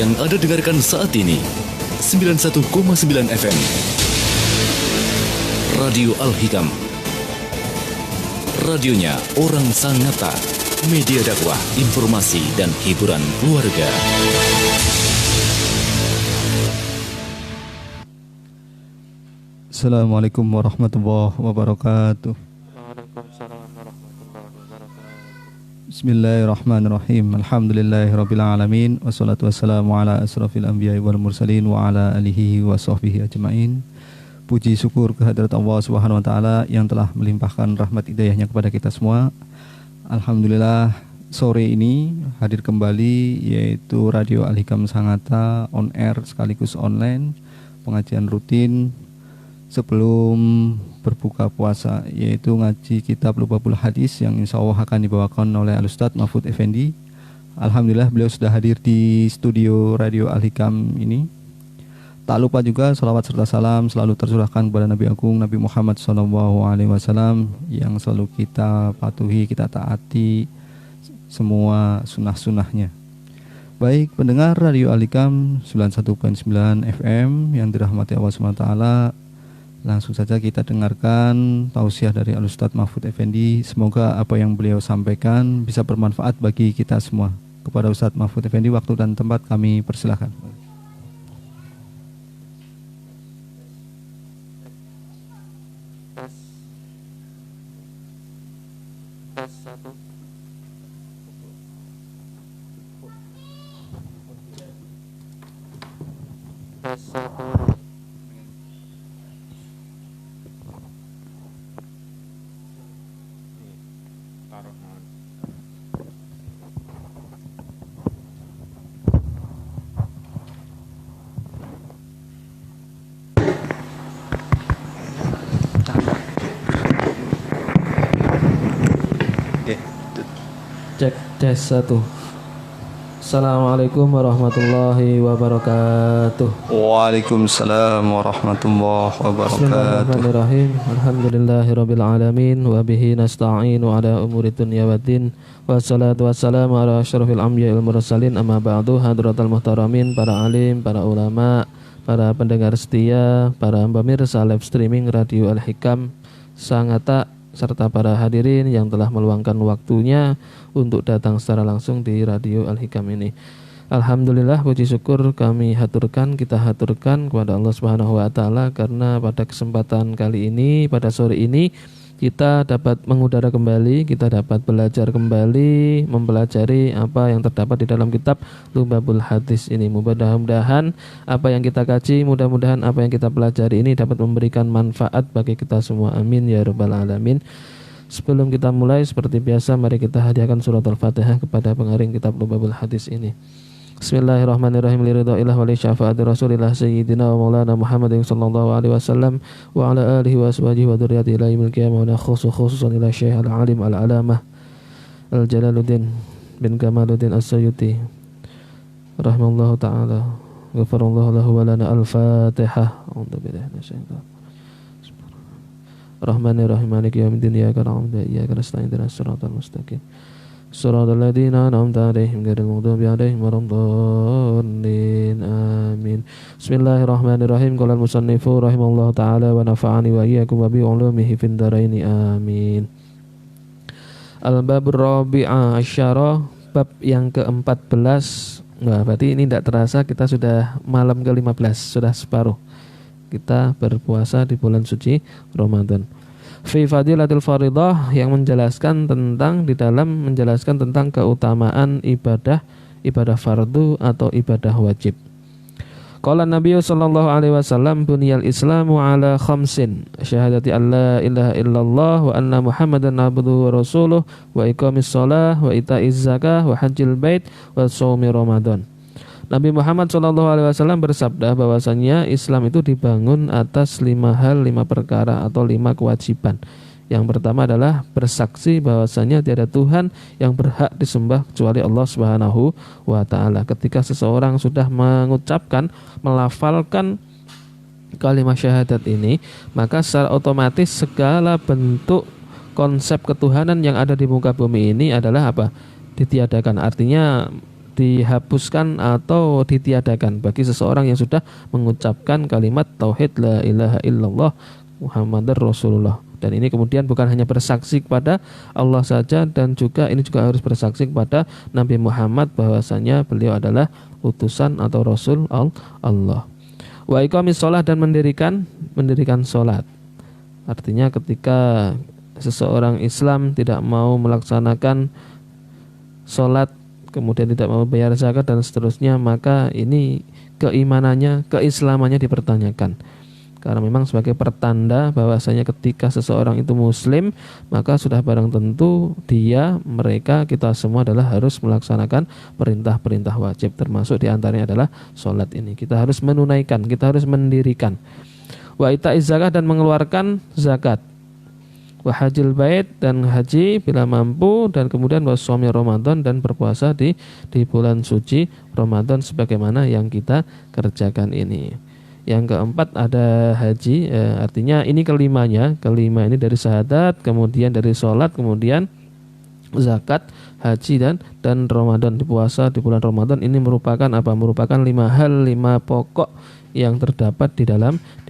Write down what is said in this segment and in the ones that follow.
Yang Anda dengarkan saat ini 91,9 FM Radio Al-Hikam. Radionya orang Sangatta, media dakwah, informasi dan hiburan keluarga. Assalamualaikum warahmatullahi wabarakatuh. Bismillahirrahmanirrahim. Alhamdulillahirabbil alamin wassalatu wassalamu ala asrofil anbiya'i wal mursalin wa ala alihi wa sahbihi ajmain. Puji syukur kehadirat Allah Subhanahu wa taala yang telah melimpahkan rahmat hidayahnya kepada kita semua. Alhamdulillah sore ini hadir kembali yaitu Radio Al-Hikam Sangatta on air sekaligus online, pengajian rutin sebelum berbuka puasa, yaitu ngaji kitab Lubabul Hadis yang insya Allah akan dibawakan oleh Al-Ustadz Mahfud Effendi. Alhamdulillah beliau sudah hadir di studio Radio Al-Hikam ini. Tak lupa juga salawat serta salam selalu tercurahkan kepada Nabi Agung Nabi Muhammad SAW yang selalu kita patuhi, kita taati semua sunnah-sunnahnya. Baik pendengar Radio Al-Hikam 91.9 FM yang dirahmati Allah SWT, langsung saja kita dengarkan tausiah dari Al-Ustadz Mahfud Effendi. Semoga apa yang beliau sampaikan bisa bermanfaat bagi kita semua. Kepada Ustadz Mahfud Effendi, waktu dan tempat kami persilahkan. Cek tes 1. Assalamualaikum warahmatullahi wabarakatuh. Waalaikumsalam warahmatullahi wabarakatuh. Bismillahirrahmanirrahim. Alhamdulillahirabbil alamin wa bihi nasta'inu ala umuri dunya waddin. Wassalatu wassalamu ala asyrafil anbiya'i wal mursalin. Amma ba'du. Hadratal muhtaramin, para alim, para ulama, para pendengar setia, para pemirsa live streaming Radio Al-Hikam Sangatta, serta para hadirin yang telah meluangkan waktunya untuk datang secara langsung di Radio Al-Hikam ini. Alhamdulillah, puji syukur kita haturkan kepada Allah Subhanahu wa taala karena pada kesempatan kali ini, pada sore ini kita dapat mengudara kembali, kita dapat belajar kembali, mempelajari apa yang terdapat di dalam kitab Lubabul Hadis ini. Mudah-mudahan apa yang kita kaji, mudah-mudahan apa yang kita pelajari ini dapat memberikan manfaat bagi kita semua. Amin ya rabbal alamin. Sebelum kita mulai, seperti biasa, mari kita hadiahkan surat Al-Fatihah kepada pengarang kitab Lubabul Hadis ini. Bismillahirrahmanirrahim. Liridha'illah wa li syafa'ati Rasulillah Sayyidina wa Maulana Muhammadin sallallahu alaihi wasallam wa ala alihi wa ashabihi wa dzurriyyatihi ila yaumil qiyamah wa khususan ila Syekh Al-Alim Al-Alamah Al-Jalaluddin bin Kamaluddin As-Sayyuti rahimallahu ta'ala. Ghafarallahu lahu wa lana. Al-Fatihah. A'udzu billahi minasyaitonir Rahmanir-Rahim. Maliki yaumiddin. Iyyaka na'budu wa iyyaka nasta'in. Ihdinas siratal mustaqim. Shiratal ladzina an'amta 'alaihim ghairil maghdubi 'alaihim waladdallin. Amin. Bismillahirrahmanirrahim. Qala al-musannifu rahimallahu ta'ala wa nafa'ani wa iyyakum wa bi ulumihi fid dharaini. Amin. Al-babur rabi'a asyara, bab yang ke-14. Nah, berarti ini tidak terasa kita sudah malam ke-15, sudah separuh. Kita berpuasa di bulan suci Ramadan. Fi fadilatil faridah, yang menjelaskan tentang, di dalam menjelaskan tentang keutamaan ibadah fardu atau ibadah wajib. Qala Nabi sallallahu alaihi wasallam, buniyal islamu ala khamsin, syahadati an la ilaha illallah wa anna muhammadan abduhu wa rasuluh wa iqamis shalah wa itaiz zakah wa hajjil bait wa shaumi ramadan. Nabi Muhammad SAW bersabda bahwasanya Islam itu dibangun atas 5 hal, 5 perkara atau 5 kewajiban. Yang pertama adalah bersaksi bahwasanya tiada Tuhan yang berhak disembah kecuali Allah Subhanahu wa taala. Ketika seseorang sudah mengucapkan, melafalkan kalimat syahadat ini, maka secara otomatis segala bentuk konsep ketuhanan yang ada di muka bumi ini adalah apa? Ditiadakan. Artinya dihapuskan atau ditiadakan bagi seseorang yang sudah mengucapkan kalimat tauhid la ilaha illallah Muhammadar Rasulullah. Dan ini kemudian bukan hanya bersaksi kepada Allah saja, dan juga ini juga harus bersaksi kepada Nabi Muhammad bahwasanya beliau adalah utusan atau rasul Allah. Wa iqamis shalah, dan mendirikan salat. Artinya ketika seseorang Islam tidak mau melaksanakan salat, kemudian tidak mau bayar zakat dan seterusnya, maka ini keimanannya, keislamannya dipertanyakan. Karena memang sebagai pertanda bahwasanya ketika seseorang itu muslim, maka sudah barang tentu mereka, kita semua adalah harus melaksanakan perintah-perintah wajib, termasuk diantaranya adalah sholat ini. Kita harus menunaikan, kita harus mendirikan. Wa ita'iz zakat, dan mengeluarkan zakat. Wa hajil bait, dan haji bila mampu, dan kemudian wa shaumi Ramadan, dan berpuasa di bulan suci Ramadan sebagaimana yang kita kerjakan ini. Yang keempat ada haji, artinya ini kelima ini dari syahadat, kemudian dari sholat, kemudian zakat, haji dan Ramadan, di puasa di bulan Ramadan. Ini merupakan apa? Merupakan 5 pokok yang terdapat di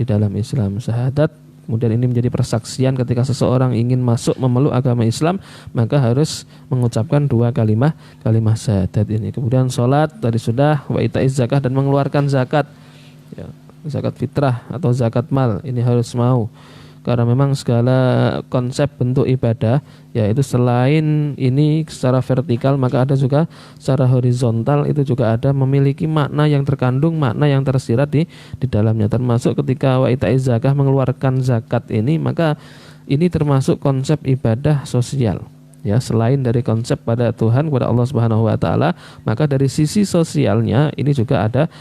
dalam Islam. Syahadat, kemudian ini menjadi persaksian ketika seseorang ingin masuk memeluk agama Islam, maka harus mengucapkan 2 kalimat syahadat ini. Kemudian sholat tadi sudah, wa ita'iz zakat, dan mengeluarkan zakat, ya, zakat fitrah atau zakat mal, ini harus mau. Karena memang segala konsep bentuk ibadah, yaitu selain ini secara vertikal, maka ada juga secara horizontal, itu juga ada memiliki makna yang terkandung, makna yang tersirat di dalamnya. Termasuk ketika wa ita'iz zakah, mengeluarkan zakat ini, maka ini termasuk konsep ibadah sosial. Ya, selain dari konsep pada Tuhan, kepada Allah Subhanahu wa taala, maka dari sisi sosialnya ini juga ada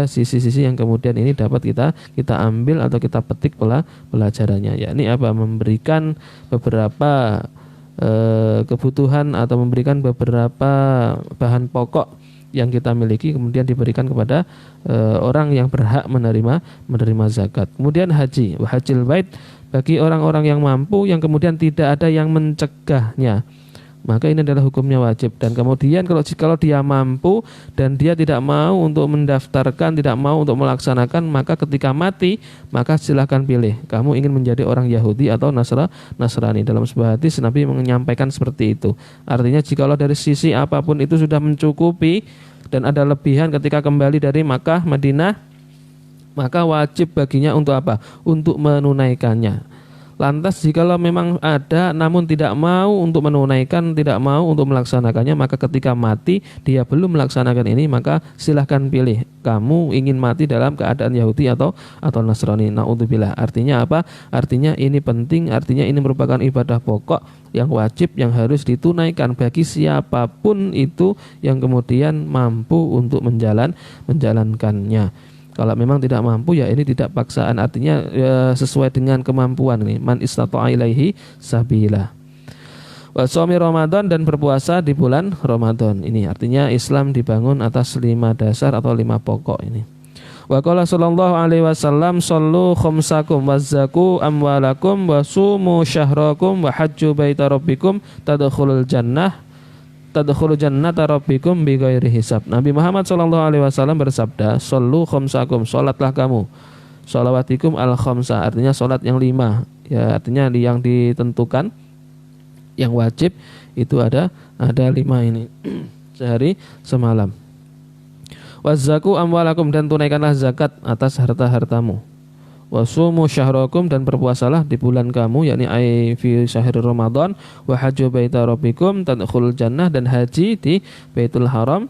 sisi-sisi yang kemudian ini dapat kita ambil atau kita petik pelajarannya. Yakni apa? Memberikan beberapa kebutuhan atau memberikan beberapa bahan pokok yang kita miliki, kemudian diberikan kepada orang yang berhak menerima zakat. Kemudian haji, wa hajil bait, bagi orang-orang yang mampu yang kemudian tidak ada yang mencegahnya, maka ini adalah hukumnya wajib. Dan kemudian kalau dia mampu dan dia tidak mau untuk mendaftarkan, tidak mau untuk melaksanakan, maka ketika mati, maka silahkan pilih, kamu ingin menjadi orang Yahudi atau Nasrani. Dalam sebuah hadis Nabi menyampaikan seperti itu. Artinya jikalau dari sisi apapun itu sudah mencukupi dan ada lebihan ketika kembali dari Makkah, Madinah, maka wajib baginya untuk apa? Untuk menunaikannya. Lantas jikalau memang ada namun tidak mau untuk menunaikan, tidak mau untuk melaksanakannya, maka ketika mati dia belum melaksanakan ini, maka silahkan pilih, kamu ingin mati dalam keadaan Yahudi atau Nasrani. Na'udzubillah. Artinya apa? Artinya ini penting, artinya ini merupakan ibadah pokok yang wajib, yang harus ditunaikan bagi siapapun itu yang kemudian mampu untuk menjalankannya. Kalau memang tidak mampu, ya ini tidak paksaan, artinya sesuai dengan kemampuan ini. Man istata'a ilaihi sabila. Wa shaumi Ramadan, dan berpuasa di bulan Ramadan. Ini artinya Islam dibangun atas 5 dasar atau 5 pokok ini. Wa qala sallallahu alaihi wasallam, shallu khamsakum wazzaku amwalakum wasumu syahrakum wa hajju baita rabbikum tadkhulul jannata rabbikum bighairi hisab. Nabi Muhammad SAW bersabda, shallu khamsakum, salatlah kamu, sholawatikum al khamsa, artinya salat yang 5, ya, artinya yang ditentukan, yang wajib itu ada 5 ini sehari semalam. Wazzaku amwalakum, dan tunaikanlah zakat atas harta-hartamu. Wasumu syahrakum, dan berpuasalah di bulan kamu, yakni ai fi syahr Ramadan. Wa hajju baita rabbikum tadkhulul jannah, dan haji di Baitul Haram.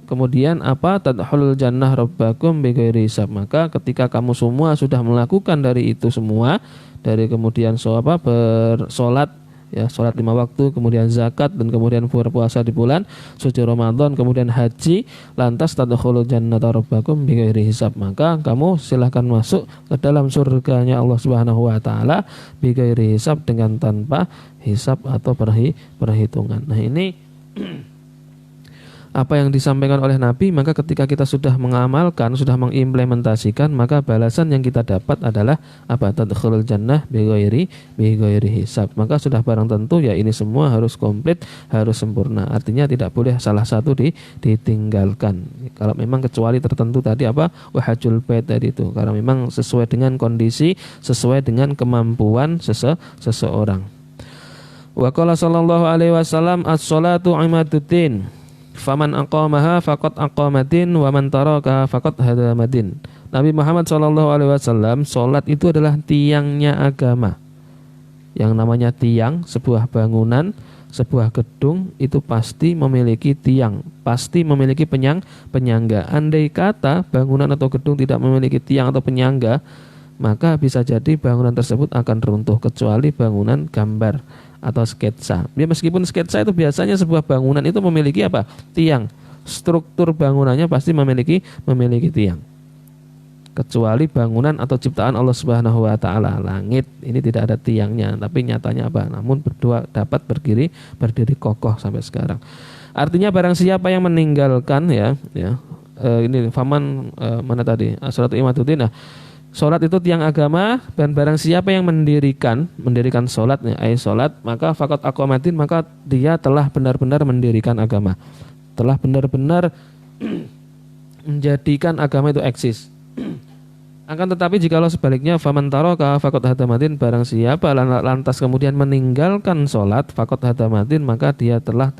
Kemudian apa? Tadkhulul jannah rabbakum bighairi hisab. Maka ketika kamu semua sudah melakukan dari itu semua, dari kemudian bersolat, ya, sholat 5 waktu, kemudian zakat, dan kemudian berpuasa di bulan suci Ramadan, kemudian haji, lantas tadkhulul jannata rabbakum bighairi hisab, maka kamu silahkan masuk ke dalam surganya Allah Subhanahu wa taala bighairi hisab, dengan tanpa hisab atau perhitungan. Nah, ini apa yang disampaikan oleh Nabi, maka ketika kita sudah mengamalkan, sudah mengimplementasikan, maka balasan yang kita dapat adalah apa? Tadkhulul jannah bighairi hisab. Maka sudah barang tentu ya ini semua harus komplit, harus sempurna. Artinya tidak boleh salah satu ditinggalkan. Kalau memang kecuali tertentu tadi apa? Wahajul bait tadi itu. Karena memang sesuai dengan kondisi, sesuai dengan kemampuan seseorang. Wa qala sallallahu alaihi wasallam as-salatu imaduddin. Faman aqamaha faqad aqamatin wa man taraka faqad hadamatin. Nabi Muhammad SAW, salat itu adalah tiangnya agama. Yang namanya tiang, sebuah bangunan, sebuah gedung itu pasti memiliki tiang, pasti memiliki penyangga. Andai kata bangunan atau gedung tidak memiliki tiang atau penyangga, maka bisa jadi bangunan tersebut akan runtuh, kecuali bangunan gambar atau sketsa. Ya, meskipun sketsa itu biasanya sebuah bangunan itu memiliki apa? Tiang. Struktur bangunannya pasti memiliki tiang. Kecuali bangunan atau ciptaan Allah Subhanahu wa taala. Langit ini tidak ada tiangnya, tapi nyatanya apa? Namun dapat berdiri kokoh sampai sekarang. Artinya barang siapa yang meninggalkan ini faman mana tadi? As-salatu imaduddin. Solat itu tiang agama, dan barang siapa yang mendirikan solat, solat, maka fakat aqamatin, maka dia telah benar-benar mendirikan agama, telah benar-benar menjadikan agama itu eksis. Akan tetapi jikalau sebaliknya, faman taraka faqad hadamatin, barang siapa lantas kemudian meninggalkan solat, faqad hadamatin, maka dia telah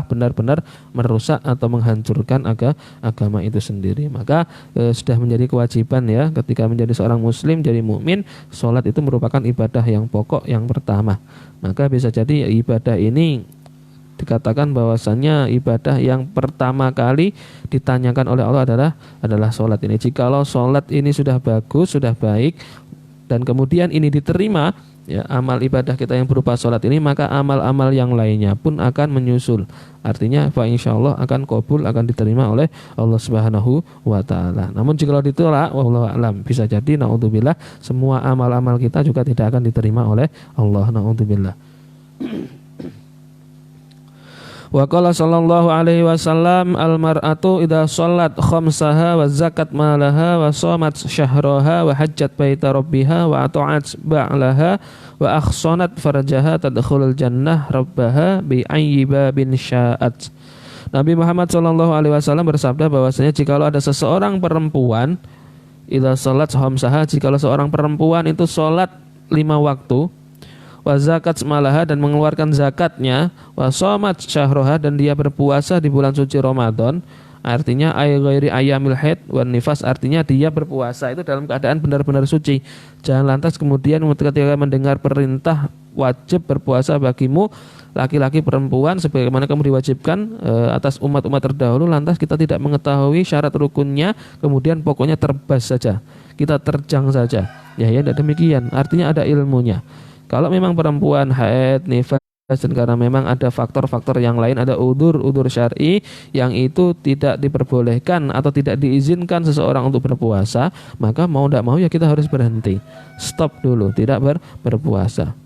benar-benar merusak atau menghancurkan agama itu sendiri. Maka sudah menjadi kewajiban ya, ketika menjadi seorang muslim, jadi mukmin, solat itu merupakan ibadah yang pokok yang pertama. Maka bisa jadi ibadah ini dikatakan bahwasannya ibadah yang pertama kali ditanyakan oleh Allah adalah solat ini. Jikalau solat ini sudah bagus, sudah baik, dan kemudian ini diterima, ya, amal ibadah kita yang berupa solat ini, maka amal-amal yang lainnya pun akan menyusul. Artinya fa insyaallah akan qabul, akan diterima oleh Allah Subhanahu wa taala. Namun jikalau ditolak, wallahu a'lam, bisa jadi naudzubillah semua amal-amal kita juga tidak akan diterima oleh Allah, naudzubillah. Wa qala sallallahu alaihi wasallam al-mar'atu idza shallat khamsaha wa zakat malaha wa shamat syahraha wa hajjat baita rabbiha wa ata'at ba'laha wa akhsanat farjaha tadkhulul jannah rabbaha bi ayyi babin sya'at. Nabi Muhammad sallallahu alaihi wasallam bersabda bahwasanya jikalau ada seseorang perempuan idza shallat khamsaha, jikalau seorang perempuan itu salat 5 waktu, wa zakat malaha, dan mengeluarkan zakatnya, wa shamat syahroha, dan dia berpuasa di bulan suci Ramadan, artinya ay ghairi ayamil haid wan nifas, artinya dia berpuasa itu dalam keadaan benar-benar suci. Jangan lantas kemudian ketika mendengar perintah wajib berpuasa bagimu laki-laki perempuan sebagaimana kamu diwajibkan atas umat-umat terdahulu, lantas kita tidak mengetahui syarat rukunnya, kemudian pokoknya terbas saja, kita terjang saja. Ya tidak demikian, artinya ada ilmunya. Kalau memang perempuan haid, nifas, dan karena memang ada faktor-faktor yang lain, ada udzur syar'i yang itu tidak diperbolehkan atau tidak diizinkan seseorang untuk berpuasa, maka mau tidak mau ya kita harus berhenti, stop dulu, tidak berpuasa.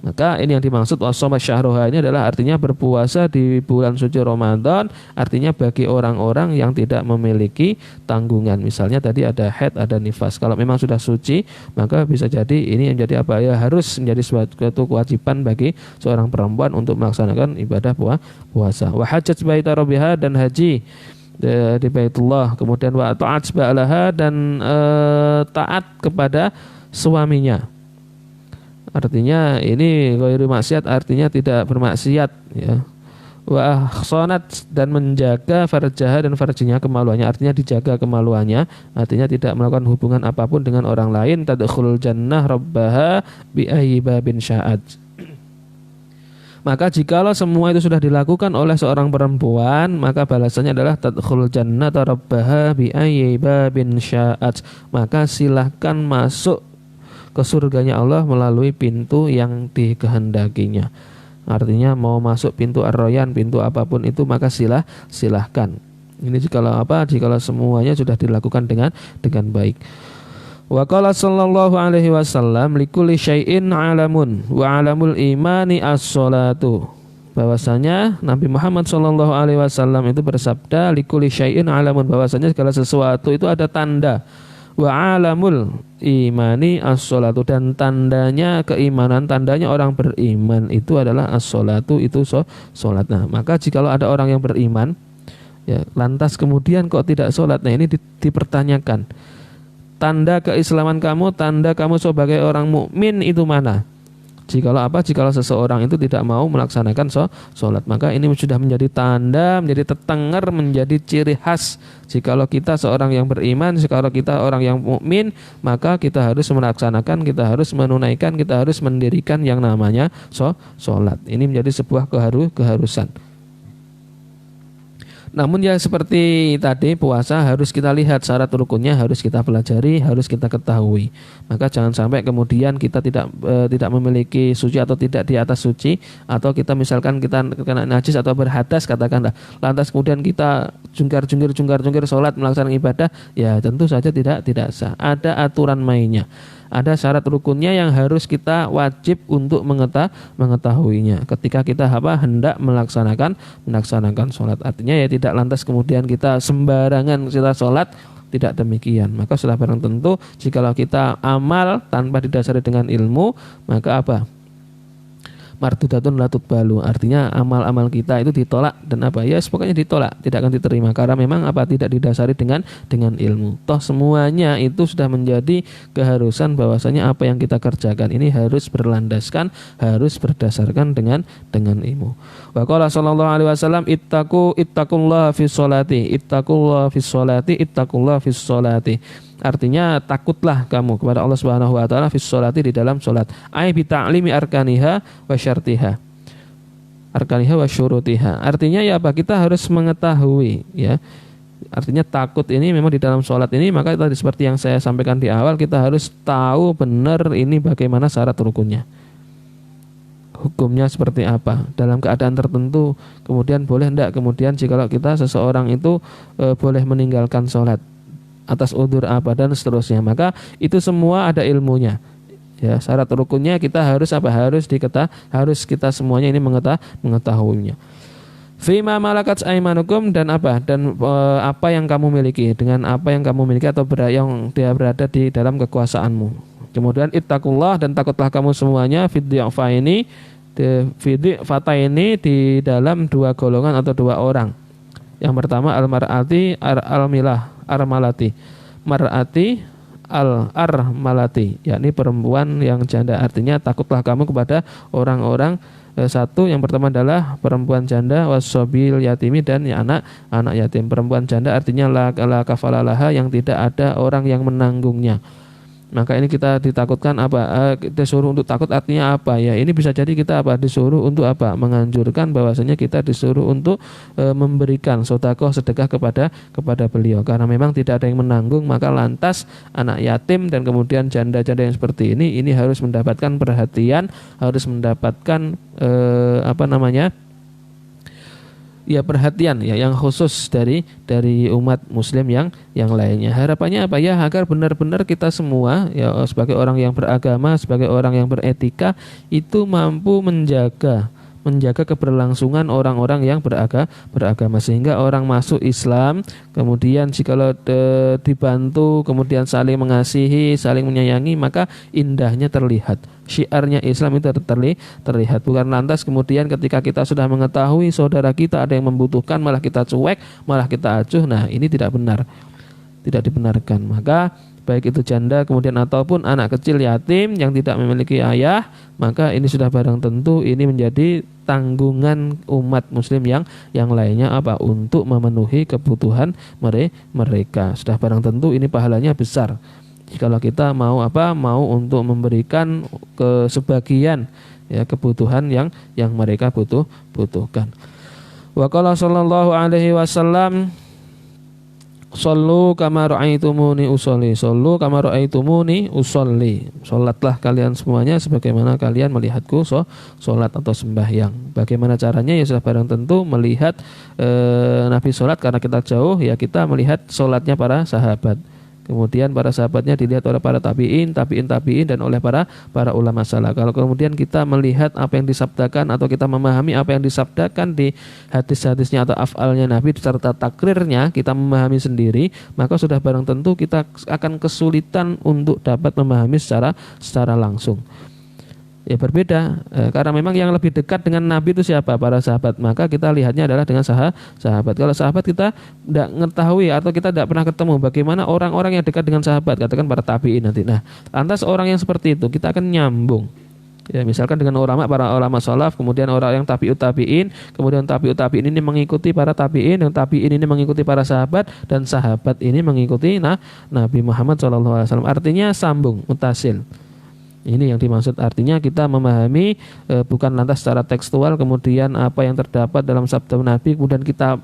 Maka ini yang dimaksud wasoma syahroha ini adalah artinya berpuasa di bulan suci Ramadan, artinya bagi orang-orang yang tidak memiliki tanggungan. Misalnya tadi ada haid, ada nifas. Kalau memang sudah suci, maka bisa jadi ini yang jadi apa ya, harus menjadi suatu kewajiban bagi seorang perempuan untuk melaksanakan ibadah puasa. Wa hajjat baita rabbiha, dan haji di Baitullah, kemudian wa ta'at ba'laha, dan taat kepada suaminya. Artinya ini ghairu maksiat, artinya tidak bermaksiat ya. Wa ahsanat, dan menjaga farjaha, dan farjinya, kemaluannya, artinya dijaga kemaluannya, artinya tidak melakukan hubungan apapun dengan orang lain. Tadkhulul jannah rabbaha bi ayyi babin sya'at. Maka jikalau semua itu sudah dilakukan oleh seorang perempuan, maka balasannya adalah tadkhulul jannata rabbaha bi ayyi babin sya'at. Maka silahkan masuk ke surganya Allah melalui pintu yang dikehendakinya. Artinya mau masuk pintu Ar-Rayyan, pintu apapun itu, maka silahkan. Ini jikalau semuanya sudah dilakukan dengan baik. Wa qala sallallahu alaihi wasallam likulli syai'in alamun wa alamul imani as-salatu. bahwasanya Nabi Muhammad SAW itu bersabda likulli syai'in alamun, bahwasanya segala sesuatu itu ada tanda. Wa alamul imani as-sholatu, dan tandanya keimanan, tandanya orang beriman itu adalah as-sholatu, itu sholat. Nah, maka jikalau ada orang yang beriman ya, lantas kemudian kok tidak sholat, nah ini dipertanyakan. Tanda keislaman kamu, tanda kamu sebagai orang mukmin itu mana? Jikalau seseorang itu tidak mau melaksanakan sholat, maka ini sudah menjadi tanda, menjadi tetenger, menjadi ciri khas. Jikalau kita seorang yang beriman, jikalau kita orang yang mukmin, maka kita harus melaksanakan, kita harus menunaikan, kita harus mendirikan yang namanya sholat. Ini menjadi sebuah keharusan. Namun ya seperti tadi, puasa harus kita lihat syarat rukunnya, harus kita pelajari, harus kita ketahui. Maka jangan sampai kemudian kita tidak memiliki suci atau tidak di atas suci, atau kita misalkan kita kena najis atau berhadas katakanlah, lantas kemudian kita jungkir sholat melaksanakan ibadah, ya tentu saja tidak sah. Ada aturan mainnya. Ada syarat rukunnya yang harus kita wajib untuk mengetahuinya ketika kita hendak melaksanakan sholat. Artinya ya tidak lantas kemudian kita sembarangan kita sholat, tidak demikian. Maka sudah barang tentu jikalau kita amal tanpa didasari dengan ilmu, maka mardudatun la tuqbalu, artinya amal-amal kita itu ditolak dan pokoknya ditolak, tidak akan diterima karena memang tidak didasari dengan ilmu. Toh semuanya itu sudah menjadi keharusan bahwasanya apa yang kita kerjakan ini harus berlandaskan, harus berdasarkan dengan ilmu. Wa qala sallallahu alaihi wasallam ittaqullaha fis sholati, ittaqullaha fis sholati, ittaqullaha fis sholati. Artinya takutlah kamu kepada Allah Subhanahu wa taala fis sholati, di dalam salat. Ai bi ta'limi arkaniha wa syartiha. Arkaniha wa syurutiha. Artinya ya kita harus mengetahui ya. Artinya takut ini memang di dalam salat ini, maka tadi seperti yang saya sampaikan di awal, kita harus tahu benar ini bagaimana syarat rukunnya. Hukumnya seperti apa dalam keadaan tertentu, kemudian boleh enggak, kemudian jikalau kita seseorang itu boleh meninggalkan salat atas udzur apa dan seterusnya, maka itu semua ada ilmunya. Ya, syarat rukunnya kita harus harus kita semuanya ini mengetahuinya. Fima malakat aimanukum, dan apa yang kamu miliki, dengan apa yang kamu miliki atau yang dia berada di dalam kekuasaanmu. Kemudian ittaqullah, dan takutlah kamu semuanya fiddi'faini di dalam dua golongan atau dua orang. Yang pertama al-mar'ati armalati, mar'ati al-armalati, yakni perempuan yang janda. Artinya takutlah kamu kepada orang-orang satu, yang pertama adalah perempuan janda, wasobil yatimi, dan anak yatim. Perempuan janda artinya la kafalalaha, yang tidak ada orang yang menanggungnya. Maka ini kita ditakutkan disuruh untuk takut, artinya apa ya? Ini bisa jadi kita disuruh untuk menganjurkan bahwasanya kita disuruh untuk memberikan sedekah kepada beliau, karena memang tidak ada yang menanggung. Maka lantas anak yatim dan kemudian janda-janda yang seperti ini harus mendapatkan perhatian, harus mendapatkan perhatian ya yang khusus dari umat muslim yang lainnya. Harapannya agar benar-benar kita semua ya sebagai orang yang beragama, sebagai orang yang beretika, itu mampu menjaga keberlangsungan orang-orang yang beragama, sehingga orang masuk Islam kemudian jikalau dibantu, kemudian saling mengasihi, saling menyayangi, maka indahnya terlihat, syiarnya Islam itu terlihat. Bukan lantas kemudian ketika kita sudah mengetahui saudara kita ada yang membutuhkan, malah kita cuek, malah kita acuh. Nah, ini tidak benar, tidak dibenarkan. Maka baik itu janda kemudian ataupun anak kecil yatim yang tidak memiliki ayah, maka ini sudah barang tentu ini menjadi tanggungan umat muslim yang lainnya untuk memenuhi kebutuhan mereka. Sudah barang tentu ini pahalanya besar kalau kita mau untuk memberikan ke sebagian ya kebutuhan yang mereka butuhkan. Wa qala sallallahu alaihi wasallam, Sallu kama ra'aitumuni usolli, sallu kama ra'aitumuni usolli. Salatlah kalian semuanya sebagaimana kalian melihatku salat atau sembahyang. Bagaimana caranya? Ya sudah barang tentu melihat Nabi salat, karena kita jauh ya kita melihat salatnya para sahabat. Kemudian para sahabatnya dilihat oleh para tabi'in dan oleh para ulama salaf. Kalau kemudian kita melihat apa yang disabdakan atau kita memahami apa yang disabdakan di hadis-hadisnya atau af'alnya Nabi serta takrirnya, kita memahami sendiri, maka sudah barang tentu kita akan kesulitan untuk dapat memahami secara langsung. Ya berbeda, karena memang yang lebih dekat dengan Nabi itu siapa? Para sahabat. Maka kita lihatnya adalah dengan sahabat. Kalau sahabat kita tidak mengetahui atau kita tidak pernah ketemu bagaimana orang-orang yang dekat dengan sahabat, katakan para tabi'in nanti. Nah, lantas orang yang seperti itu kita akan nyambung. Ya, misalkan dengan para ulama salaf, kemudian orang yang tabi'ut tabi'in, kemudian tabi'ut tabi'in ini mengikuti para tabi'in, yang tabi'in ini mengikuti para sahabat, dan sahabat ini mengikuti Nabi Muhammad SAW. Artinya sambung, mutasil. Ini yang dimaksud, artinya kita memahami bukan lantas secara tekstual kemudian apa yang terdapat dalam sabda Nabi kemudian kita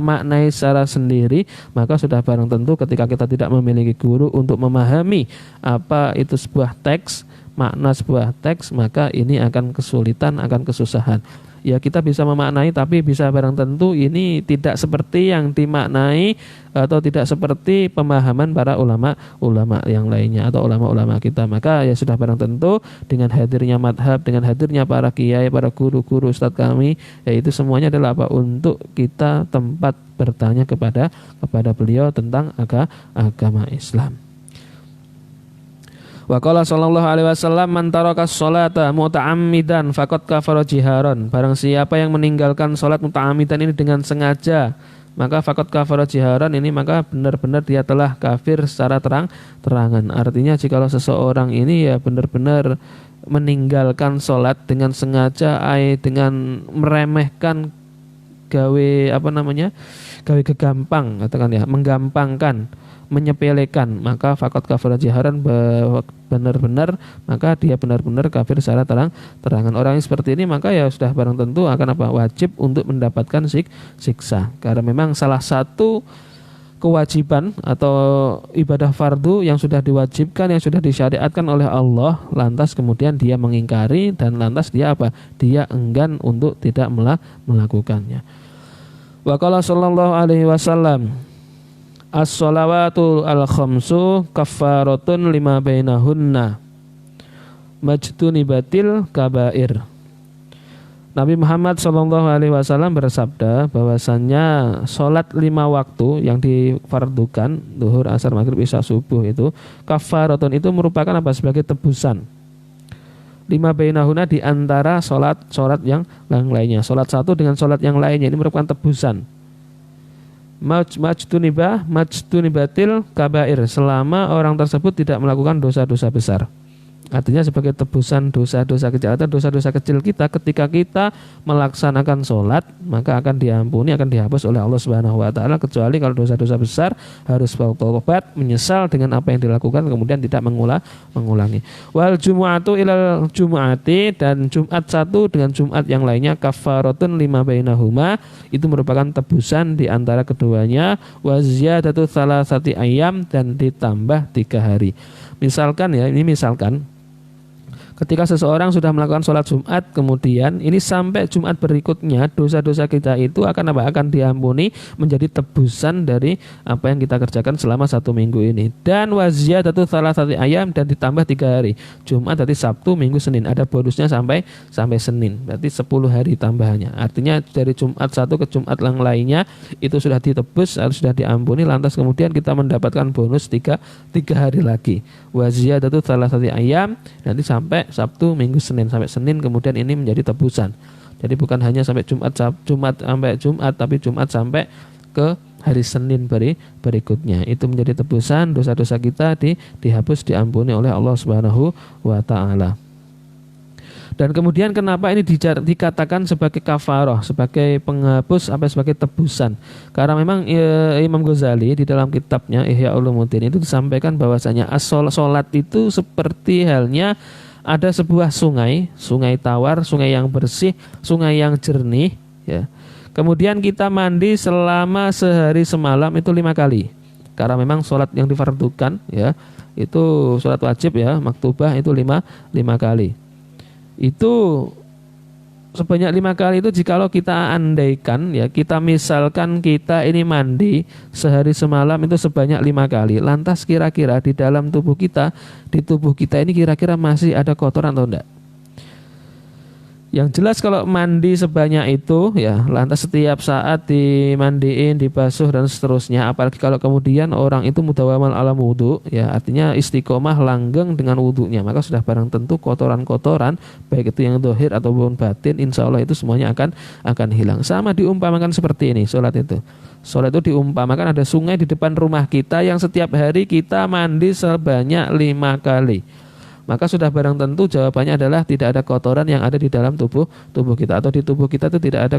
maknai secara sendiri, maka sudah barang tentu ketika kita tidak memiliki guru untuk memahami apa itu sebuah teks, makna sebuah teks, maka ini akan kesulitan, akan kesusahan. Ya kita bisa memaknai tapi bisa barang tentu ini tidak seperti yang dimaknai atau tidak seperti pemahaman para ulama yang lainnya atau ulama-ulama kita. Maka ya sudah barang tentu dengan hadirnya madhab, dengan hadirnya para kiai, para guru-guru ustadz kami, yaitu semuanya adalah apa? Untuk kita tempat bertanya kepada beliau tentang agama Islam. Wa qala sallallahu alaihi wasallam man taraka sholata muta'ammidan faqad kafara jiharan. Barang siapa yang meninggalkan salat muta'ammidan ini dengan sengaja, maka faqad kafara jiharan, ini maka benar-benar dia telah kafir secara terang-terangan. Artinya jikalau seseorang ini ya benar-benar meninggalkan salat dengan sengaja, dengan meremehkan gawe kegampang, katakan ya, menggampangkan, menyepelekan, maka faqad kafara jiharan, benar-benar maka dia benar-benar kafir secara terang-terangan. Orang yang seperti ini maka ya sudah barang tentu akan wajib untuk mendapatkan siksa. Karena memang salah satu kewajiban atau ibadah fardu yang sudah diwajibkan, yang sudah disyariatkan oleh Allah, lantas kemudian dia mengingkari dan lantas dia dia enggan untuk tidak melakukannya. Wa qala sallallahu alaihi wasallam as-sholawatu al-khamsu kaffaratun lima bainahunna majtunibatil kabair. Nabi Muhammad SAW bersabda bahwasannya sholat 5 waktu yang difardukan, zuhur, asar, maghrib, isya, subuh, itu kaffaratun, itu merupakan sebagai tebusan. Lima bainahunna, di antara sholat yang lainnya. Sholat satu dengan sholat yang lainnya ini merupakan tebusan. Majtunibatil kabair, selama orang tersebut tidak melakukan dosa-dosa besar. Artinya sebagai tebusan dosa-dosa kejahatan, dosa-dosa kecil kita ketika kita melaksanakan sholat, maka akan diampuni, akan dihapus oleh Allah Subhanahu wa taala, kecuali kalau dosa-dosa besar harus bertobat, menyesal dengan apa yang dilakukan, kemudian tidak mengulangi. Wal jumu'atu ilal jumu'ati, dan Jumat satu dengan Jumat yang lainnya kaffaratun lima bainahuma, itu merupakan tebusan di antara keduanya. Wa ziyadatu salasati ayyam, dan ditambah 3 hari. Misalkan ketika seseorang sudah melakukan sholat Jumat, kemudian ini sampai Jumat berikutnya dosa-dosa kita itu akan diampuni, menjadi tebusan dari apa yang kita kerjakan selama 1 minggu ini. Dan waziyadatu salasati ayyam, dan ditambah 3 hari. Jumat berarti Sabtu, Minggu, Senin, ada bonusnya sampai Senin. Berarti 10 hari tambahannya. Artinya dari Jumat satu ke Jumat yang lainnya itu sudah ditebus, sudah diampuni, lantas kemudian kita mendapatkan bonus 3 hari lagi. Waziyadatu salasati ayyam, nanti sampai Sabtu, Minggu, Senin, sampai Senin, kemudian ini menjadi tebusan. Jadi bukan hanya sampai Jumat sampai Jumat, tapi Jumat sampai ke hari Senin berikutnya. Itu menjadi tebusan, dosa-dosa kita dihapus, diampuni oleh Allah Subhanahu wa taala. Dan kemudian kenapa ini dikatakan sebagai kafarah, sebagai penghapus, sebagai tebusan? Karena memang Imam Ghazali di dalam kitabnya Ihya Ulumuddin itu disampaikan bahwasanya as-sholat itu seperti halnya ada sebuah sungai tawar, sungai yang bersih, sungai yang jernih, ya. Kemudian kita mandi selama sehari semalam itu 5 kali. Karena memang sholat yang difardukan, ya, itu sholat wajib, ya, maktubah itu 5 kali. Itu sebanyak 5 kali itu jikalau kita andaikan ya, kita misalkan kita ini mandi sehari semalam itu sebanyak 5 kali. Lantas kira-kira di dalam tubuh kita, di tubuh kita ini kira-kira masih ada kotoran atau enggak? Yang jelas kalau mandi sebanyak itu ya, lantas setiap saat dimandiin, dibasuh dan seterusnya, apalagi kalau kemudian orang itu mudawamal alam wudu ya, artinya istiqomah langgeng dengan wudunya, maka sudah barang tentu kotoran-kotoran baik itu yang zahir ataupun batin, insya Allah itu semuanya akan hilang. Sama diumpamakan seperti ini sholat itu. Sholat itu diumpamakan ada sungai di depan rumah kita yang setiap hari kita mandi sebanyak 5 kali. Maka sudah barang tentu jawabannya adalah tidak ada kotoran yang ada di dalam tubuh kita, atau di tubuh kita itu tidak ada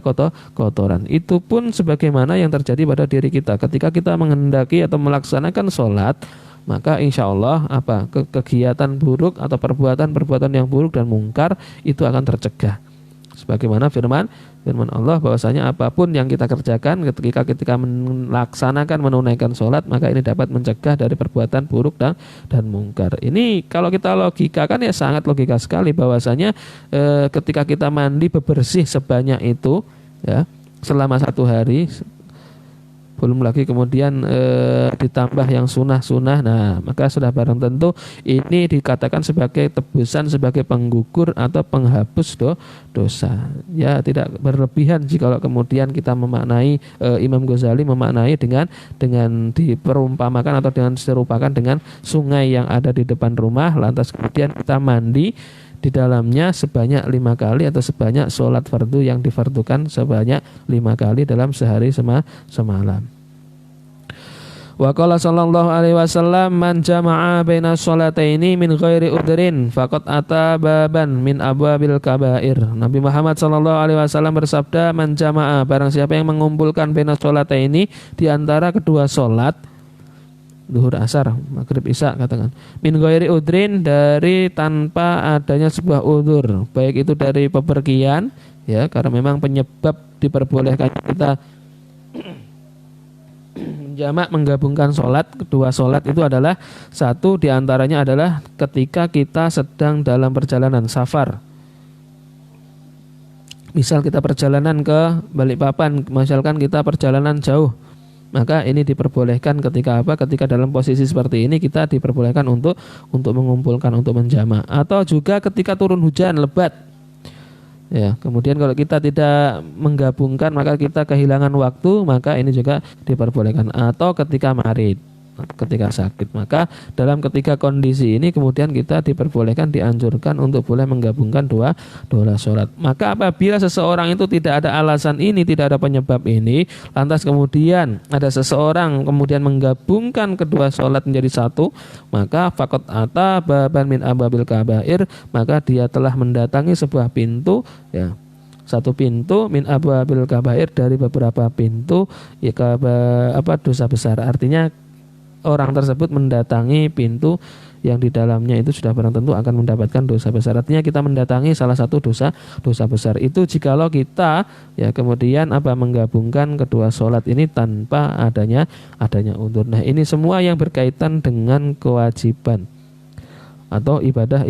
kotoran. Itu pun sebagaimana yang terjadi pada diri kita ketika kita menghendaki atau melaksanakan sholat, maka insya Allah kegiatan buruk atau perbuatan yang buruk dan mungkar itu akan tercegah. Sebagaimana firman Allah bahwasanya apapun yang kita kerjakan ketika melaksanakan menunaikan sholat, maka ini dapat mencegah dari perbuatan buruk dan mungkar. Ini kalau kita logikakan ya sangat logika sekali bahwasanya ketika kita mandi bebersih sebanyak itu ya selama 1 hari, belum lagi kemudian ditambah yang sunnah-sunnah, nah maka sudah barang tentu ini dikatakan sebagai tebusan, sebagai penggugur atau penghapus dosa. Ya tidak berlebihan jika kemudian kita memaknai, Imam Ghazali memaknai dengan diperumpamakan atau dengan diserupakan dengan sungai yang ada di depan rumah, lantas kemudian kita mandi di dalamnya sebanyak 5 kali atau sebanyak sholat fardu yang difardukan sebanyak 5 kali dalam sehari semalam. Wa qala sallallahu alaihi wasallam man jama'a baina sholataini min ghairi udrin faqad ata baban min abwabil kabair. Nabi Muhammad sallallahu alaihi wasallam bersabda, man jama'a, barang siapa yang mengumpulkan baina sholataini di antara kedua sholat Zuhur, asar, maghrib, isya, katakan min ghairi udrin, dari tanpa adanya sebuah udzur, baik itu dari pepergian ya, karena memang penyebab diperbolehkan kita menjamak menggabungkan sholat, kedua sholat itu adalah satu diantaranya adalah ketika kita sedang dalam perjalanan safar. Misal kita perjalanan ke Balikpapan, misalkan kita perjalanan jauh, maka ini diperbolehkan ketika ketika dalam posisi seperti ini kita diperbolehkan untuk mengumpulkan, untuk menjamak. Atau juga ketika turun hujan lebat ya, kemudian kalau kita tidak menggabungkan maka kita kehilangan waktu, maka ini juga diperbolehkan. Atau ketika marid, ketika sakit, maka dalam ketiga kondisi ini kemudian kita diperbolehkan, dianjurkan untuk boleh menggabungkan dua sholat. Maka apabila seseorang itu tidak ada alasan ini, tidak ada penyebab ini, lantas kemudian ada seseorang kemudian menggabungkan kedua sholat menjadi satu, maka faqad ata baban min ababil kabair, maka dia telah mendatangi sebuah pintu ya, satu pintu min ababil kabair, dari beberapa pintu ya dosa besar. Artinya orang tersebut mendatangi pintu yang di dalamnya itu sudah barang tentu akan mendapatkan dosa besar. Artinya kita mendatangi salah satu dosa besar itu jikalau kita ya kemudian menggabungkan kedua sholat ini tanpa adanya udzur. Nah ini semua yang berkaitan dengan kewajiban atau ibadah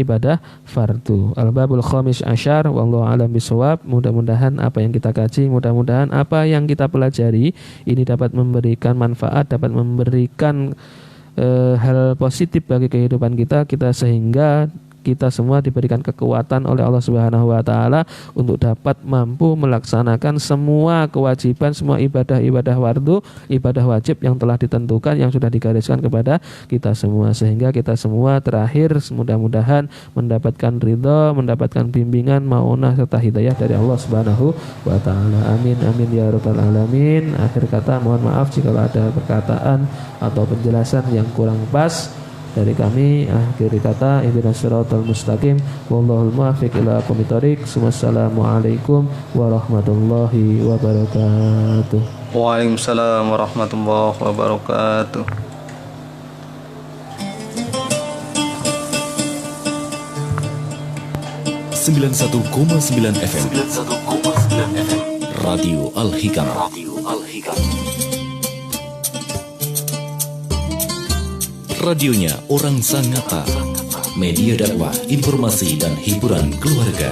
fardu. Al-babul khamis asyar, wallahu a'lam bishawab. Mudah-mudahan apa yang kita kaji, mudah-mudahan apa yang kita pelajari ini dapat memberikan manfaat, dapat memberikan hal positif bagi kehidupan kita sehingga kita semua diberikan kekuatan oleh Allah Subhanahu wa taala untuk dapat mampu melaksanakan semua kewajiban, semua ibadah fardu, ibadah wajib yang telah ditentukan, yang sudah digariskan kepada kita semua, sehingga kita semua terakhir mudah-mudahan mendapatkan ridha, mendapatkan bimbingan, maunah serta hidayah dari Allah Subhanahu wa taala. Amin amin ya rabbal alamin. Akhir kata mohon maaf jika ada perkataan atau penjelasan yang kurang pas dari kami. Akhir kata ihdinas siratal mustaqim wallahul muwaffiq ila aqwamit thoriq. Wassalamualaikum warahmatullahi wabarakatuh. Waalaikumsalam warahmatullahi wabarakatuh. ...91,9 FM Radio Al-Hikam. Radionya Orang Sangatta, media dakwah, informasi dan hiburan keluarga.